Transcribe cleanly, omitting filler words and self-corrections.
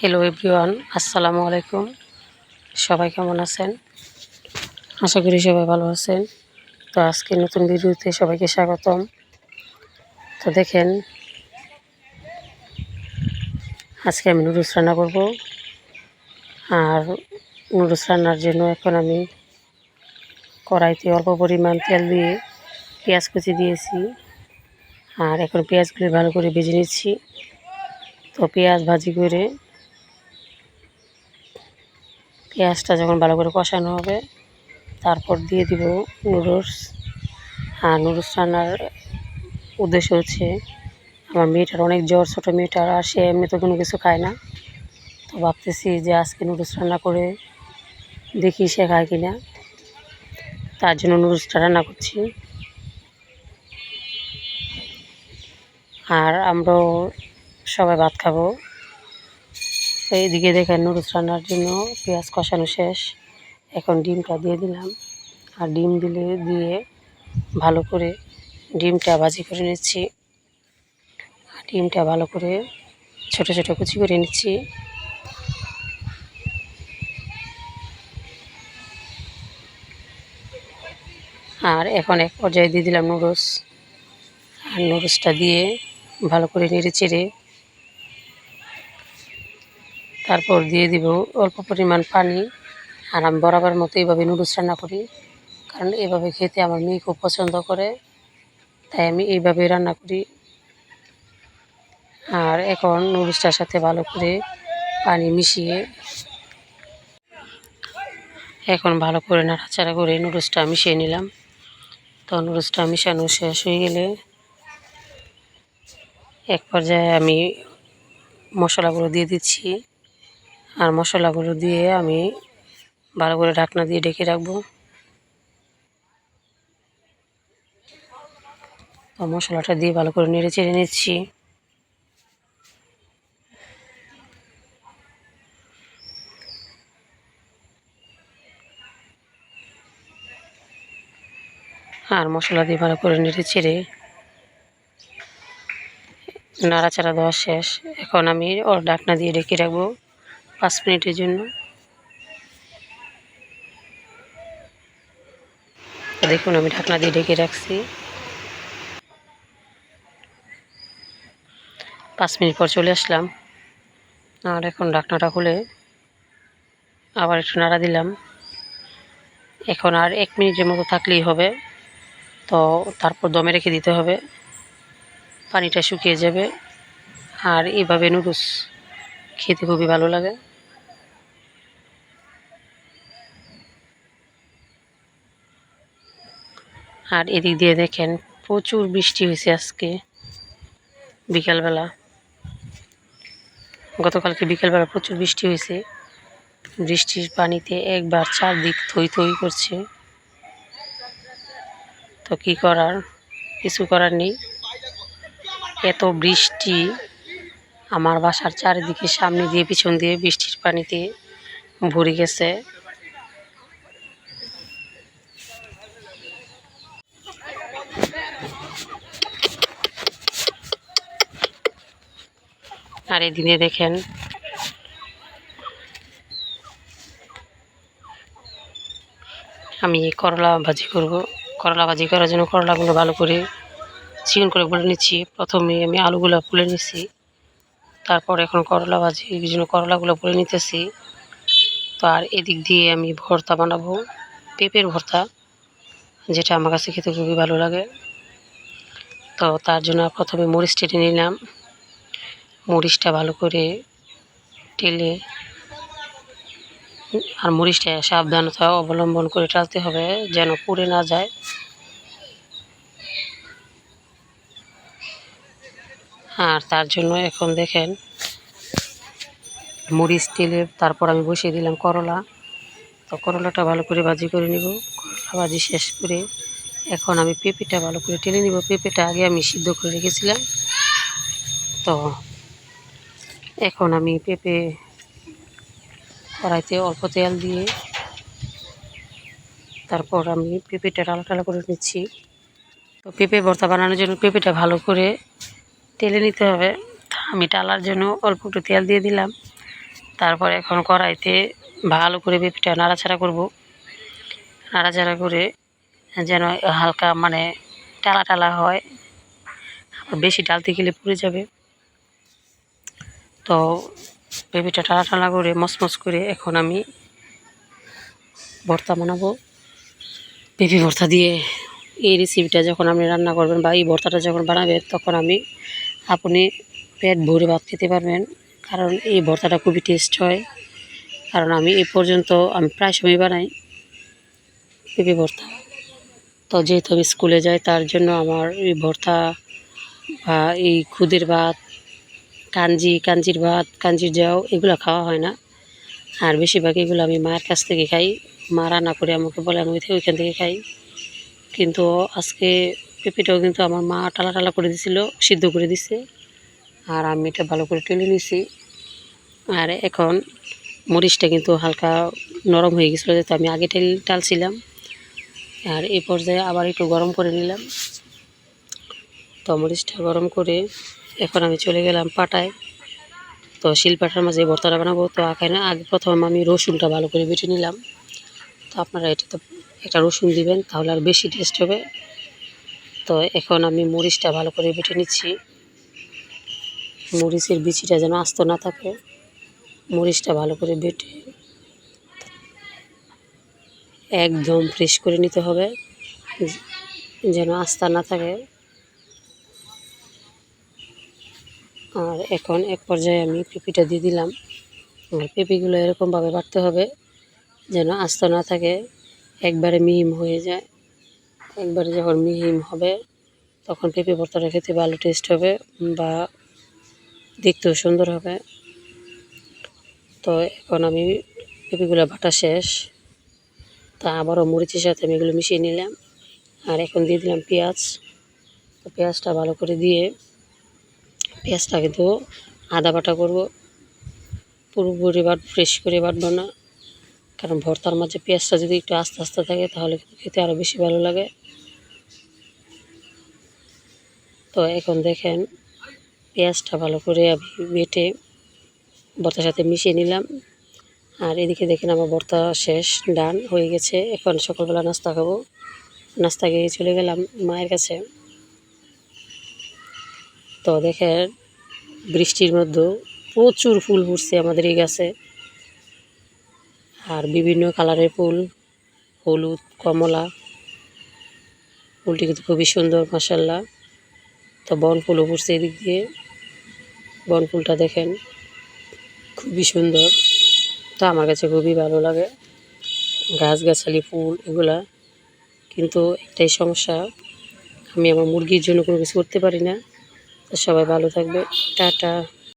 Hello everyone, আসসালামু আলাইকুম। সবাই কেমন আছেন? আশা করি সবাই ভালো আছেন। তো আজকে নতুন ভিডিওতে সবাইকে স্বাগতম। তো দেখেন, আজকে আমি নুডলস রান্না করব। আর নুডলস রান্নার জন্য এখন আমি কড়াইতে অল্প পরিমাণ তেল দিয়ে পেঁয়াজ কুচি দিয়েছি। আর এখন পেঁয়াজগুলি ভালো করে ভেজে নিচ্ছি। তো পেঁয়াজ ভাজি করে পেঁয়াজটা যখন ভালো করে কষানো হবে, তারপর দিয়ে দিব নুডলস। আর নুডলস রান্নার উদ্দেশ্য হচ্ছে, আমার মেয়েটার অনেক জ্বর, ছোটো মেয়েটার, আর সে এমনি তো কোনো কিছু খায় না। তো ভাবতেছি যে আজকে নুডলস রান্না করে দেখি সে খায় কি না, তার জন্য নুডলসটা রান্না করছি। আর আমরাও সবাই ভাত খাবো। তো এইদিকে দেখেন, নুডলস রান্নার জন্য পেঁয়াজ কষানো শেষ। এখন ডিমটা দিয়ে দিলাম। আর ডিম দিয়ে ভালো করে ডিমটা ভাজি করে নিচ্ছি। ডিমটা ভালো করে ছোট ছোট কুচি করে নিচ্ছি। আর এখন এক পর্যায়ে দিয়ে দিলাম নুডলস। আর নুডলসটা দিয়ে ভালো করে নেড়ে চেড়ে তারপর দিয়ে দিব অল্প পরিমাণ পানি। আর আমি বরাবর মতো এইভাবে নুডলস রান্না করি, কারণ এভাবে খেতে আমার মেয়ে খুব পছন্দ করে, তাই আমি এইভাবে রান্না করি। আর এখন নুডলসটার সাথে ভালো করে পানি মিশিয়ে এখন ভালো করে নাড়াচাড়া করে নুডলসটা মিশিয়ে নিলাম। তো নুডলসটা মিশানো শেষ হয়ে গেলে এক পর্যায়ে আমি মশলাগুলো দিয়ে দিচ্ছি। আর মশলাগুলো দিয়ে আমি ভালো করে ঢাকনা দিয়ে ঢেকে রাখবো। তো মশলাটা দিয়ে ভালো করে নেড়ে চেড়ে নিচ্ছি। আর মশলা দিয়ে ভালো করে নেড়ে চেড়ে নাড়াচাড়া দেওয়া শেষ। এখন আমি ওর ঢাকনা দিয়ে ঢেকে রাখবো 5 মিনিটের জন্য। দেখুন, আমি ঢাকনা দিয়ে ঢেকে রাখছি। 5 মিনিট পর চলে আসলাম। আর এখন ঢাকনাটা খুলে আবার একটু নাড়া দিলাম। এখন আর 1 মিনিটের মতো থাকলেই হবে। তো তারপর দমে রেখে দিতে হবে, পানিটা শুকিয়ে যাবে। আর এইভাবে নুডলস খেতে খুবই ভালো লাগে। আর এদিক দিয়ে দেখেন, প্রচুর বৃষ্টি হয়েছে আজকে বিকালবেলা। গতকালকে বিকেলবেলা প্রচুর বৃষ্টি হয়েছে। বৃষ্টির পানিতে একবার চারদিক থই থই করছে। তো কী করার, কিছু করার নেই। এত বৃষ্টি, আমার বাসার চারিদিকে সামনে দিয়ে পিছন দিয়ে বৃষ্টির পানিতে ভরে গেছে। আর এদিকে দেখেন, আমি করলা ভাজি করব। করলা ভাজি করার জন্য করলাগুলো ভালো করে চিকন করে বলে নিচ্ছি। প্রথমে আমি আলুগুলো ফুলে নিচ্ছি, তারপর এখন করলা ভাজির জন্য করলাগুলো বলে নিতেছি। তো আর এদিক দিয়ে আমি ভর্তা বানাবো, পেঁপের ভর্তা, যেটা আমার কাছে খেতে খুবই ভালো লাগে। তো তার জন্য প্রথমে মরিচ টেটে নিলাম। মরিচটা ভালো করে টেলে, আর মরিচটা সাবধানতা অবলম্বন করে টালতে হবে যেন পুড়ে না যায়। আর তার জন্য এখন দেখেন, মরিচ তেলে তারপর আমি বসিয়ে দিলাম করলা। তো করলাটা ভালো করে ভাজি করে নিব। করলা ভাজি শেষ করে এখন আমি পেঁপেটা ভালো করে টেলে নিব। পেঁপেটা আগে আমি সিদ্ধ করে রেখেছিলাম। তো এখন আমি পেঁপে কড়াইতে অল্প তেল দিয়ে তারপর আমি পেঁপেটা টালা করে নিচ্ছি। তো পেঁপে ভর্তা বানানোর জন্য পেঁপেটা ভালো করে তেলে নিতে হবে। আমি টালার জন্য অল্প একটু তেল দিয়ে দিলাম। তারপর এখন কড়াইতে ভালো করে পেঁপেটা নাড়াচাড়া করব, নাড়াচাড়া করে যেন হালকা মানে টালা টালা হয়, বেশি ডালতে গেলে পুড়ে যাবে। তো পেঁপেটা টালা টালা করে মচমচ করে এখন আমি ভর্তা বানাবো। পেঁপে ভর্তা দিয়ে এই রেসিপিটা যখন আপনি রান্না করবেন বা এই ভর্তাটা যখন বানাবেন, তখন আপনি পেট ভরে ভাত খেতে পারবেন, কারণ এই ভর্তাটা খুবই টেস্ট হয়। কারণ আমি প্রায় সময় বানাই পেঁপে ভর্তা। তো যেহেতু আমি স্কুলে যাই, তার জন্য আমার এই ভর্তা বা এই খুদের ভাত, কাঞ্জির ভাত, কাঞ্জির জাউ এগুলো খাওয়া হয় না। আর বেশিরভাগ এগুলো আমি মায়ের কাছ থেকে খাই। মা রান্না করে আমাকে বলে আমি ওইখান থেকে খাই। কিন্তু আজকে পেঁপেটাও কিন্তু আমার মা টালা টালা করে দিছিল, সিদ্ধ করে দিছে, আর আমি এটা ভালো করে টেলে নিছি। আর এখন মরিচটা কিন্তু হালকা নরম হয়ে গেছিলো, যেহেতু আমি আগে টালছিলাম। আর এই পর্যায়ে আবার একটু গরম করে নিলাম। তো মরিচটা গরম করে এখন আমি চলে গেলাম পাটায়। তো শিলপাটার মাঝে ভর্তাটা বানাবো। তো আগে প্রথমে আমি রসুনটা ভালো করে বেটে নিলাম। তো আপনারা এটাতে একটা রসুন দিবেন, তাহলে আর বেশি টেস্ট হবে। তো এখন আমি মরিচটা ভালো করে বেটে নিচ্ছি। মরিচের বিচিটা যেন আস্ত না থাকে, মরিচটা ভালো করে বেটে একদম ফ্রেশ করে নিতে হবে, যেন আস্তা না থাকে। আর এখন এক পর্যায়ে আমি পেঁপেটা দিয়ে দিলাম। আর পেঁপেগুলো এরকমভাবে বাটতে হবে যেন আস্ত না থাকে, একবারে মিহিম হয়ে যায়। একবারে যখন মিহিম হবে, তখন পেঁপে ভর্তাটা খেতে ভালো টেস্ট হবে বা দেখতেও সুন্দর হবে। তো এখন আমি পেঁপেগুলো বাটা শেষ। তা আবারও মরিচের সাথে আমি এগুলো মিশিয়ে নিলাম। আর এখন দিয়ে দিলাম পেঁয়াজ। তো পেঁয়াজটা ভালো করে দিয়ে, পেঁয়াজটা কিন্তু আদা বাটা করব, পুরোপুরি ফ্রেশ করে বাটবো না, কারণ ভর্তার মাঝে পেঁয়াজটা যদি একটু আস্তে আস্তে থাকে তাহলে খেতে আরও বেশি ভালো লাগে। তো এখন দেখেন পেঁয়াজটা ভালো করে আমি বেটে ভর্তার সাথে মিশিয়ে নিলাম। আর এদিকে দেখেন আমার ভর্তা শেষ, ডান হয়ে গেছে। এখন সকালবেলা নাস্তা খাবো। নাস্তা খেয়ে চলে গেলাম মায়ের কাছে। তো দেখেন বৃষ্টির মধ্যেও প্রচুর ফুল ফুটছে আমাদের এই গাছে, আর বিভিন্ন কালারের ফুল, হলুদ, কমলা, ফুলটি কিন্তু খুবই সুন্দর মাশাআল্লাহ। তো বনফুলও ফুটছে এদিক দিয়ে, বনফুলটা দেখেন খুবই সুন্দর। তো আমার কাছে খুবই ভালো লাগে গাছগাছালি ফুল এগুলা। কিন্তু একটাই সমস্যা, আমি আমার মুরগির জন্য কোনো কিছু করতে পারি না। তো সবাই ভালো থাকবে, টাটা।